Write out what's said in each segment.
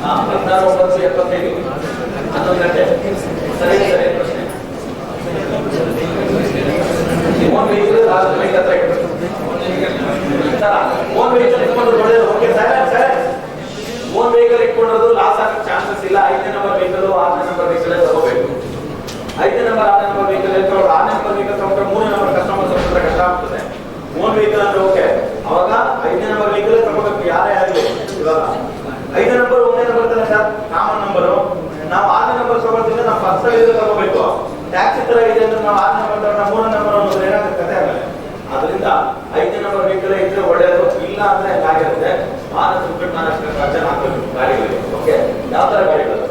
16:75 11 ಗಂಟೆ. ಸರಿ ಸರಿ ಪ್ರಶ್ನೆ. ಓನ್ ವೆಹಿಕಲ್ ಮೈಕ್ ಹತ್ರ ಇಟ್ಕೊಂಡು ಓನ್ ವೆಹಿಕಲ್ ಇಟ್ಕೊಂಡು ನೋಡಿದ್ರೆ ಓಕೆ ಸರ್ ಓನ್ ವೆಹಿಕಲ್ ಇಟ್ಕೊಂಡ್ರು ಲಾಸ್ ಆಗೋ ಚಾನ್ಸಸ್ ಇಲ್ಲ. 5ನೇ ನಂಬರ್ ವೆಹಿಕಲ್ 6ನೇ ನಂಬರ್ ವೆಹಿಕಲ್ ತಗೋಬೇಕು. 5ನೇ ನಂಬರ್ 6ನೇ ನಂಬರ್ ವೆಹಿಕಲ್ ಇಟ್ಕೊಂಡು 6ನೇ ನಂಬರ್ ವೆಹಿಕಲ್ ತಗೊಂಡ್ರೆ 3ನೇ ನಂಬರ್ ಕಸ್ಟಮರ್ ಸ್ವಲ್ಪ ಕಷ್ಟ ಆಗ್ತದೆ. ಓನ್ ವೆಹಿಕಲ್ ಅಂದ್ರೆ ಓಕೆ, ಅವಾಗ 5ನೇ ನಂಬರ್ ವೆಹಿಕಲ್ ತಗೋಬೇಕು ಯಾರೇ ಆಗಲಿ. ಇವಾಗ 5ನೇ ನಂಬರ್ 1ನೇ ನಂಬರ್ ತಾನೆ ಸರ್ ಕಾಮನ್ ನಂಬರ್. ನಾವು 6ನೇ ನಂಬರ್ ತಗೊಳ್ತಿದ್ರೆ ನಾವು ಪರ್ಸನಲ್ ಇದು ತಗೋಬೇಕು. ಟ್ಯಾಕ್ಸಿ ತರ ಇದೆ ಅಂದ್ರೆ ನಾವು 6ನೇ ನಂಬರ್ ತಗೊಂಡ್ರೆ 3ನೇ ನಂಬರ್ ಅನ್ನೋದು ಏನಾಗುತ್ತೆ ಕತೆ ಆಗಲ್ಲ. ಅದರಿಂದ 5ನೇ ನಂಬರ್ ವೆಹಿಕಲ್ ಇದ್ರೆ ಒಳ್ಳೆಯದು. ಇಲ್ಲ ಅಂದ್ರೆ ಹೇಗಿರುತ್ತೆ ಮಾನಸಿಕ ಖರ್ಚು ಹಾಕಬೇಕು ಗಾಡಿಗಳಿಗೆ. ಓಕೆ, ಯಾವ ತರ ಗಾಡಿಗಳು?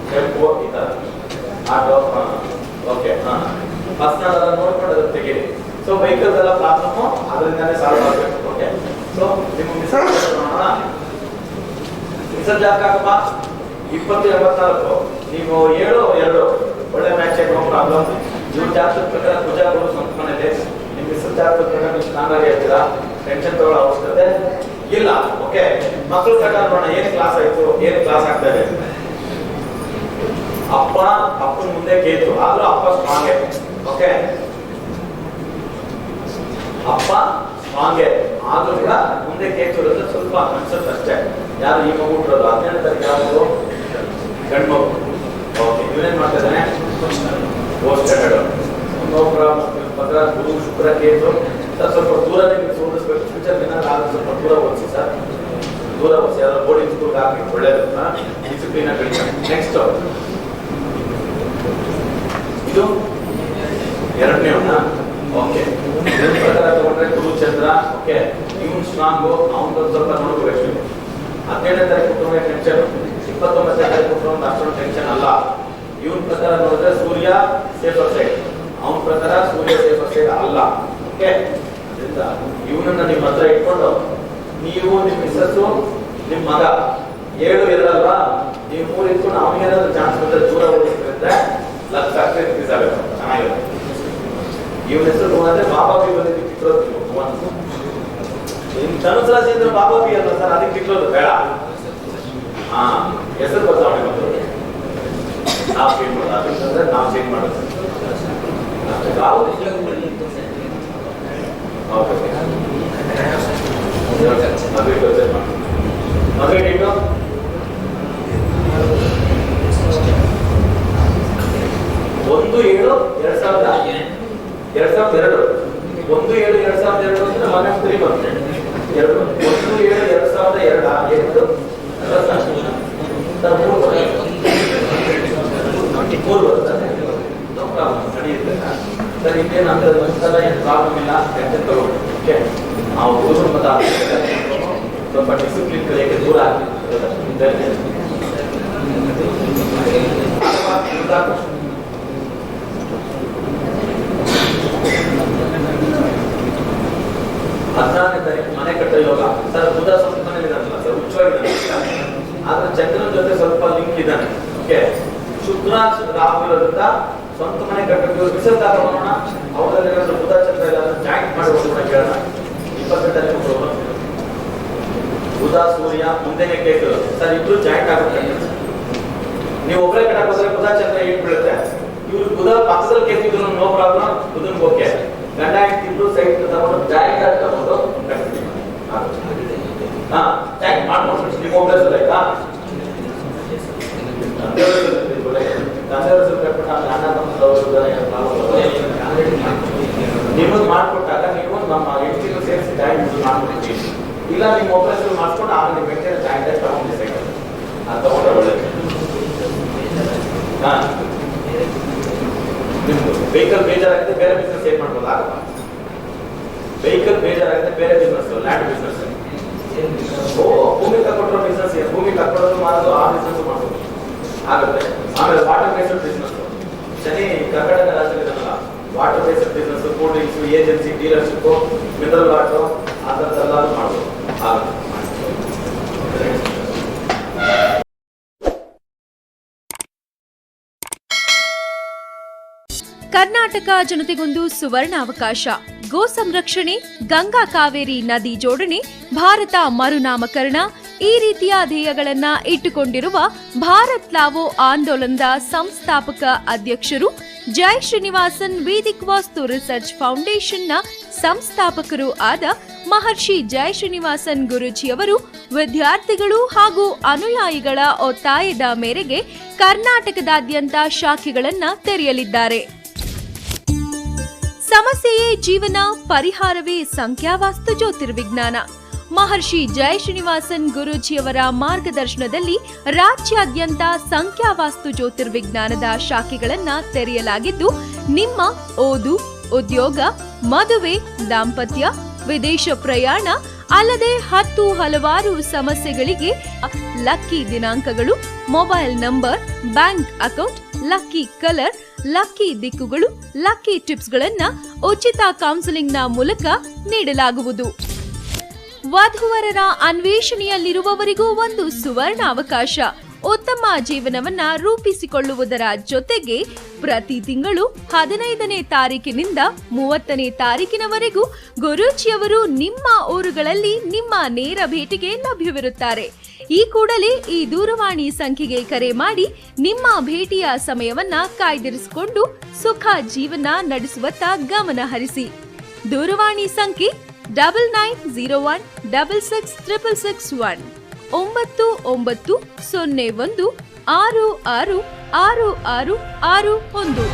ಟೆಂಪೋ ಈ ತರ, ಆಟೋ. ಓಕೆ, ಪರ್ಸನಲ್ ಎಲ್ಲ ನೋಡ್ಕೊಂಡು ಅದನ್ನ ತೆಗೀರಿ. ಸೊ ವೆಹಿಕಲ್ಸ್ ಎಲ್ಲ ಪ್ರಾಬ್ಲಮ್ ಅದರಿಂದಾನೇ ಸಾಲ್ವ್ ಆಗಬೇಕು. ಓಕೆ, ಸೊ ನಿಮ್ಮ ಮಿಸಲ್ ಜಾಕ್ ಹಾಕಪ್ಪ 2084. ನೀವು 7-2 ಒಳ್ಳೆ ಮ್ಯಾಚ್ ನೋ ಪ್ರಾಬ್ಲಮ್. ಇವ್ರ ಜಾತಕದ ಪ್ರಕಾರ ಪೂಜಾಗಳು ಸ್ವಂತ ಮನೇಲಿ ನಿಮ್ಮ ಮಿಸಲ್ ಜಾತಕದ ಪ್ರಕಾರ ನೀವು ಸ್ಟ್ರಾಂಗ್ ಆಗಿ ಇರ್ತೀರಾ. ಟೆನ್ಷನ್ ತಗೊಳ್ಳೋ ಅವಶ್ಯಕತೆ ಇಲ್ಲ. ಓಕೆ, ಮಕ್ಕಳ ಪ್ರಕಾರ ನೋಡೋಣ ಏನ್ ಕ್ಲಾಸ್ ಆಯ್ತು, ಏನ್ ಕ್ಲಾಸ್ ಆಗ್ತಾ ಇದೆ. ಅಪ್ಪನ ಮುಂದೆ ಕೇತು ಆದ್ರೂ ಅಪ್ಪ ಸ್ಟ್ರಾಂಗ್. ಓಕೆ, ಅಪ್ಪ ಸ್ಟ್ರಾಂಗ್ ಆದ್ರೂ ಕೂಡ ಮುಂದೆ ಕೇತು ಇರೋದು ಸ್ವಲ್ಪ ಅನ್ಸುತ್ತೆ ಅಷ್ಟೇ. ಯಾರು ಈ ಮಗು ಹುಟ್ಟಿರೋದು 17ನೇ ತಾರೀಕು ಯಾವುದು ಗಂಡು ಮಗು. ಓಕೆ, ಇವನೇನ್ ಮಾಡ್ತಾ ಇದ್ದಾನೆ ಪೋಸ್ಟ್ ಸ್ಟ್ಯಾಂಡರ್ಡ್. ಪತ್ರ ಗುರು ಶುಕ್ರ ಕೇತು ಸರ್ ಸ್ವಲ್ಪ ದೂರ ಓದಿಸ್ಬೇಕು. ಫ್ಯೂಚರ್ ಏನಾದ್ರು ಆದ್ರೆ ಸ್ವಲ್ಪ ದೂರ ಓದಿಸಿ ಸರ್, ದೂರ ಓದಿಸಿ. ಯಾರು ಬೋರ್ಡಿಂಗ್ ಸ್ಕೂಲ್ ಹಾಕಿ ಒಳ್ಳೇದು, ಡಿಸಿಪ್ಲಿನ್ ಆಗಿ. ನೆಕ್ಸ್ಟ್ ಇದು 2ನೇ ಅವನ. ಓಕೆ, ಪ್ರಕಾರ ತಗೊಂಡ್ರೆ ಗುರು ಚಂದ್ರ. ಓಕೆ, ಇವನ್ ಸ್ಟ್ರಾಂಗು, ಅವನು ಸ್ವಲ್ಪ ನೋಡ್ಕೋಬೇಕು. 17ನೇ ತಾರೀಕು ಕೊಟ್ಟರೆ ಟೆನ್ಷನ್, 29ನೇ ತಾರೀಕು ಕೊಟ್ಟರೆ ಅಷ್ಟೊಂದು ಟೆನ್ಷನ್ ಅಲ್ಲ. ಇವನ್ ಪ್ರಕಾರ ನೋಡಿದ್ರೆ ಸೂರ್ಯ ಸೇಫರ್ ಸೈಡ್, ಅವನ ಪ್ರಕಾರ ಸೂರ್ಯ ಸೇಫರ್ ಸೈಡ್ ಅಲ್ಲ. ಓಕೆ, ಅದರಿಂದ ಇವನನ್ನ ನಿಮ್ಮ ಹತ್ರ ಇಟ್ಕೊಂಡು ನೀವು ನಿಮ್ಮ ಮಿಸ್ಸಸ್ಸು ನಿಮ್ಮ ಮಗ 7-2 ಅಲ್ವಾ, ನೀವು 3 ಇಟ್ಕೊಂಡು ಅವನಿಗೇನಾದ್ರು ಚಾನ್ಸ್ ಬಂದ್ರೆ ದೂರ ಹೋಗಿದ್ರೆ ಲಕ್ಷ ರಿಲೀಸ್ ಆಗಬೇಕು. ಚೆನ್ನಾಗಿರುತ್ತೆ. ಇವನ ಹೆಸರು ಅಂದ್ರೆ ಬಾಬಾ ಬಿ ಬಂದಿದ್ದು ಕಿಟ್ಟೋದು. ಧನುಸ್ ರಾಶಿ ಅಂದ್ರೆ ಬಾಬಾ ಬಿ ಅಲ್ಲ ಸರ್, ಅದಕ್ಕೆ ಕಿಟ್ಟೋದು ಬೇಡ. ಹೆಸರು ಬದಲಾವಣೆ ಬಂದ್ರು ನಾವು ಚೇಂಜ್ ಮಾಡೋದು. ಅದಕ್ಕಂದ್ರೆ ನಾವು ಚೇಂಜ್ ಮಾಡೋದು. ಮದುವೆ ಡೇಟು 1/7/2002. 1/7/2002 ಅಂದ್ರೆ ಮನೆ 3 ಬರುತ್ತೆ. 1/7/2002 3 ಬರುತ್ತೆ. ನಡೆಯುತ್ತೆ ಸರ್. ಇನ್ನೇನು ಅಂತ ಒಂದ್ಸಲ ಏನು ಪ್ರಾಬ್ಲಮ್ ಇಲ್ಲ, ಟೆನ್ಷನ್ ತಗೋಬೇಕು. ಓಕೆ, ನಾವು ಕುಟುಂಬದ ಸ್ವಲ್ಪ ಡಿಸಿಪ್ಲಿನ್ ಕಲಿಯಕ್ಕೆ ದೂರ ಆಗ್ತದೆ. 14ನೇ ತಾರೀಕು ಮನೆ ಕಟ್ಟೋ ಯೋಗ ಸರ್. ಬುಧ ಸ್ವಂತ ಮನೇಲಿ ಇದ್ದಾನಲ್ಲ ಸರ್, ಹುಚ್ಚವಾಗಿದ್ದಾನೆ. ಆದ್ರೆ ಚಂದ್ರನ ಜೊತೆ ಸ್ವಲ್ಪ ಲಿಂಕ್ ಇದ್ದಾನೆ. ಓಕೆ, ಶುಕ್ರ ರಾಹು ಇರೋದ್ರಿಂದ ಸ್ವಂತ ಮನೆ ಕಟ್ಟಕ್ಕೆ ರಿಸಲ್ಟ್ ಹಾಕೋಣ. ಅವರಲ್ಲಿ ಬುಧ ಚಂದ್ರ ಎಲ್ಲ ಜಾಯಿಂಟ್ ಮಾಡಬಹುದು ಕೂಡ ಕೇಳೋಣ. 20ನೇ ತಾರೀಕು ಬುಧ ಸೂರ್ಯ ಮುಂದೆನೆ ಕೇತು ಸರ್, ಇಬ್ರು ಜಾಯಿಂಟ್ ಆಗಬೇಕು. ನೀವು ಒಬ್ಬರೇ ಕಟ್ಟಕ್ಕೆ ಹೋದ್ರೆ ಬುಧ ಚಂದ್ರ ಏಟ್ ಬೀಳುತ್ತೆ. ಇವ್ರು ಬುಧ ಪಕ್ಕದಲ್ಲಿ ಕೇತಿದ್ರು ನೋ ಪ್ರಾಬ್ಲಮ್. ಬುಧನ್ ಓಕೆ, ಗಂಡ ಹೆಂಡತಿ ಇಬ್ರು ಸೈಡ್ ತಗೊಂಡು ಜಾಯಿಂಟ್ ಆಗಿ ತಗೊಂಡು ಕಟ್ತೀವಿ. ಜಾಯಿಂಟ್ ಮಾಡ್ಕೊಂಡು ನಿಮ್ಮ ಒಬ್ಬರೇ ಸಲ ಆಯ್ತಾ. ನಿಮ್ಮದು ಮಾಡ್ಕೊಟ್ಟಾಗ ನೀವು ನಮ್ಮ ಹೆಂಡತಿಗೂ ಸೇರಿಸಿ ಜಾಯಿಂಟ್ ಮಾಡ್ಕೊಡ್ತೀವಿ. ಇಲ್ಲ ನಿಮ್ಮ ಒಬ್ಬರೇ ಮಾಡ್ಕೊಂಡು ಆಮೇಲೆ ನಿಮ್ಮ ಹೆಂಡತಿನ ಜಾಯಿಂಟ್ ಆಗಿ ತಗೊಂಡು ಸೈಡ್ ಅದು ತಗೊಂಡ್ರೆ ಒಳ್ಳೇದು. ನಿಮ್ದು ವೆಹಿಕಲ್ ಬೇಜಾರಾಗಿದೆ, ಬೇರೆ ಬಿಸ್ನೆಸ್ ಏನ್ ಮಾಡ್ಬೋದು ಆಗಲ್ಲ. ವೆಹಿಕಲ್ ಬೇಜಾರಾಗಿದೆ, ಬೇರೆ ಬಿಸ್ನೆಸ್, ಲ್ಯಾಂಡ್ ಬಿಸ್ನೆಸ್, ಭೂಮಿ ತಗೊಂಡ್ರೋ ಬಿಸ್ನೆಸ್, ಭೂಮಿ ತಗೊಳ್ಳೋದು ಮಾಡೋದು ಆ ಬಿಸ್ನೆಸ್ ಮಾಡ್ಬೋದು ಆಗುತ್ತೆ. ಆಮೇಲೆ ವಾಟರ್ ಬೇಸ್ಡ್ ಬಿಸ್ನೆಸ್, ಶನಿ ಕರ್ನಾಟಕ ರಾಜ್ಯದಲ್ಲ, water based business, cool drinks, agency, dealership, mineral water ಆ ಥರದ್ದೆಲ್ಲರೂ ಮಾಡ್ಬೋದು ಆಗುತ್ತೆ. ಕರ್ನಾಟಕ ಜನತೆಗೊಂದು ಸುವರ್ಣ ಅವಕಾಶ. ಗೋ ಸಂರಕ್ಷಣೆ, ಗಂಗಾ ಕಾವೇರಿ ನದಿ ಜೋಡಣೆ, ಭಾರತ ಮರುನಾಮಕರಣ, ಈ ರೀತಿಯ ಧ್ಯೇಯಗಳನ್ನ ಇಟ್ಟುಕೊಂಡಿರುವ ಭಾರತ್ ಲಾವೋ ಆಂದೋಲನದ ಸಂಸ್ಥಾಪಕ ಅಧ್ಯಕ್ಷರು ಜೈ ಶ್ರೀನಿವಾಸನ್ ವೇದಿಕ್ ವಾಸ್ತು ರಿಸರ್ಚ್ ಫೌಂಡೇಶನ್ನ ಸಂಸ್ಥಾಪಕರು ಆದ ಮಹರ್ಷಿ ಜೈ ಶ್ರೀನಿವಾಸನ್ ಗುರೂಜಿಯವರು ವಿದ್ಯಾರ್ಥಿಗಳು ಹಾಗೂ ಅನುಯಾಯಿಗಳ ಒತ್ತಾಯದ ಮೇರೆಗೆ ಕರ್ನಾಟಕದಾದ್ಯಂತ ಶಾಖೆಗಳನ್ನ ತೆರೆಯಲಿದ್ದಾರೆ. ಸಮಸ್ಯೆಯೇ ಜೀವನ, ಪರಿಹಾರವೇ ಸಂಖ್ಯಾವಾಸ್ತು ಜ್ಯೋತಿರ್ವಿಜ್ಞಾನ. ಮಹರ್ಷಿ ಜೈ ಶ್ರೀನಿವಾಸನ್ ಗುರೂಜಿಯವರ ಮಾರ್ಗದರ್ಶನದಲ್ಲಿ ರಾಜ್ಯಾದ್ಯಂತ ಸಂಖ್ಯಾವಾಸ್ತು ಜ್ಯೋತಿರ್ವಿಜ್ಞಾನದ ಶಾಖೆಗಳನ್ನ ತೆರೆಯಲಾಗಿದ್ದು, ನಿಮ್ಮ ಓದು, ಉದ್ಯೋಗ, ಮದುವೆ, ದಾಂಪತ್ಯ, ವಿದೇಶ ಪ್ರಯಾಣ ಅಲ್ಲದೆ ಹಲವಾರು ಸಮಸ್ಯೆಗಳಿಗೆ ಲಕ್ಕಿ ದಿನಾಂಕಗಳು, mobile number, bank account, lucky colour, lucky ದಿಕ್ಕುಗಳು, ಲಕ್ಕಿ ಟಿಪ್ಸ್ಗಳನ್ನ ಉಚಿತ ಕೌನ್ಸಿಲಿಂಗ್ನ ಮೂಲಕ ನೀಡಲಾಗುವುದು. ವಧುವರರ ಅನ್ವೇಷಣೆಯಲ್ಲಿರುವವರಿಗೂ ಒಂದು ಸುವರ್ಣ ಅವಕಾಶ. ಉತ್ತಮ ಜೀವನವನ್ನ ರೂಪಿಸಿಕೊಳ್ಳುವುದರ ಜೊತೆಗೆ ಪ್ರತಿ ತಿಂಗಳು 15ನೇ ತಾರೀಕಿನಿಂದ 30ನೇ ತಾರೀಕಿನವರೆಗೂ ಗುರೂಜಿಯವರು ನಿಮ್ಮ ಊರುಗಳಲ್ಲಿ ನಿಮ್ಮ ನೇರ ಭೇಟಿಗೆ ಲಭ್ಯವಿರುತ್ತಾರೆ. ಈ ಕೂಡಲೇ ಈ ದೂರವಾಣಿ ಸಂಖ್ಯೆಗೆ ಕರೆ ಮಾಡಿ ನಿಮ್ಮ ಭೇಟಿಯ ಸಮಯವನ್ನ ಕಾಯ್ದಿರಿಸಿಕೊಂಡು ಸುಖ ಜೀವನ ನಡೆಸುವತ್ತ ಗಮನ ಹರಿಸಿ. ದೂರವಾಣಿ ಸಂಖ್ಯೆ 9901666661 9901666661.